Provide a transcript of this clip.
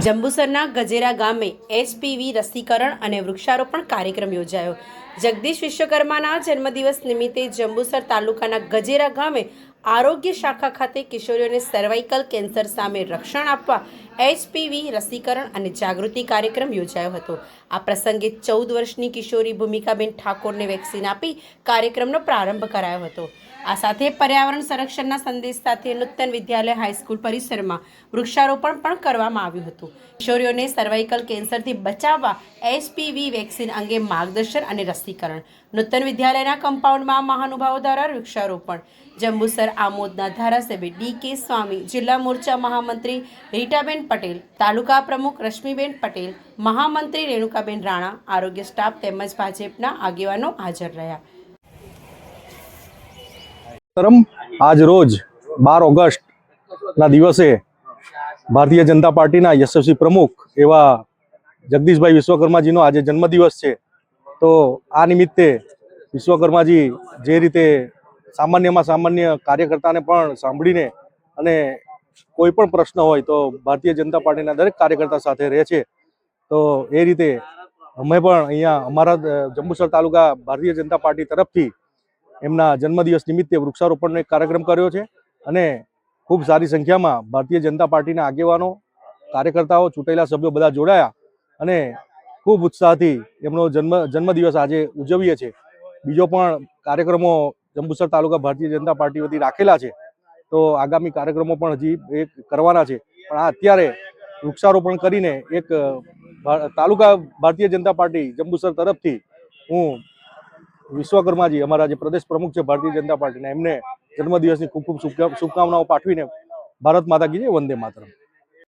જંબુસરના ગજેરા ગામે એચપીવી રસીકરણ અને વૃક્ષારોપણ કાર્યક્રમ યોજાયો। જગદીશ વિશ્વકર્માના જન્મદિવસ નિમિત્તે જંબુસર તાલુકાના ગજેરા ગામે આરોગ્ય શાખા ખાતે કિશોરીઓને સર્વાઇકલ કેન્સર સામે રક્ષણ આપવા એચપીવી રસીકરણ અને જાગૃતિ કાર્યક્રમ યોજાયો હતો। આ પ્રસંગે 14 વર્ષની કિશોરી ભૂમિકાબેન ઠાકોરને વેક્સિન આપી કાર્યક્રમનો પ્રારંભ કરાયો હતો। આ સાથે પર્યાવરણ સંરક્ષણના સંદેશ સાથે નૂતન વિદ્યાલય હાઈસ્કૂલ પરિસરમાં વૃક્ષારોપણ પણ કરવામાં આવ્યું હતું। કિશોરીઓને સર્વાઇકલ કેન્સરથી બચાવવા એચપીવી વેક્સિન અંગે માર્ગદર્શન અને રસીકરણ, નૂતન વિદ્યાલયના કમ્પાઉન્ડમાં મહાનુભાવો દ્વારા વૃક્ષારોપણ, જંબુસર આમોદના ધારાસભ્ય ડી.કે. સ્વામી, જિલ્લા મોરચા મહામંત્રી રીટાબેન પટેલ, તાલુકા પ્રમુખ રશ્મિબેન પટેલ, મહામંત્રી રેણુકાબેન રાણા, આરોગ્ય સ્ટાફ તેમજ ભાજપના આગેવાનો હાજર રહ્યા। આજ રોજ 12 ઓગસ્ટના દિવસે ભારતીય જનતા પાર્ટીના યશસ્વી પ્રમુખ એવા જગદીશભાઈ વિશ્વકર્માજીનો આજે જન્મદિવસ છે। તો આ નિમિત્તે વિશ્વકર્માજી જે રીતે સામાન્યમાં સામાન્ય કાર્યકર્તાને પણ સાંભળીને અને કોઈ પણ પ્રશ્ન હોય તો ભારતીય જનતા પાર્ટીના દરેક કાર્યકર્તા સાથે રહે છે। તો એ રીતે અમે પણ અહીંયા અમારા જંબુસર તાલુકા ભારતીય જનતા પાર્ટી તરફથી એમના જન્મદિવસ નિમિત્તે વૃક્ષારોપણનો એક કાર્યક્રમ કર્યો છે અને ખૂબ સારી સંખ્યામાં ભારતીય જનતા પાર્ટીના આગેવાનો, કાર્યકર્તાઓ, ચૂંટાયેલા સભ્યો બધા જોડાયા અને ખૂબ ઉત્સાહથી એમનો જન્મદિવસ આજે ઉજવીએ છીએ। બીજો પણ કાર્યક્રમો જંબુસર તાલુકા ભારતીય જનતા પાર્ટી વતી રાખેલા છે, તો આગામી કાર્યક્રમો પણ હજી એક કરવાના છે। પણ આ અત્યારે વૃક્ષારોપણ કરીને એક તાલુકા ભારતીય જનતા પાર્ટી જંબુસર તરફથી હું વિશ્વકર્માજી, અમારા જે પ્રદેશ પ્રમુખ છે ભારતીય જનતા પાર્ટીના, એમને જન્મદિવસની ખૂબ ખૂબ શુભકામનાઓ પાઠવીને ભારત માતા કી જય, વંદે માતરમ।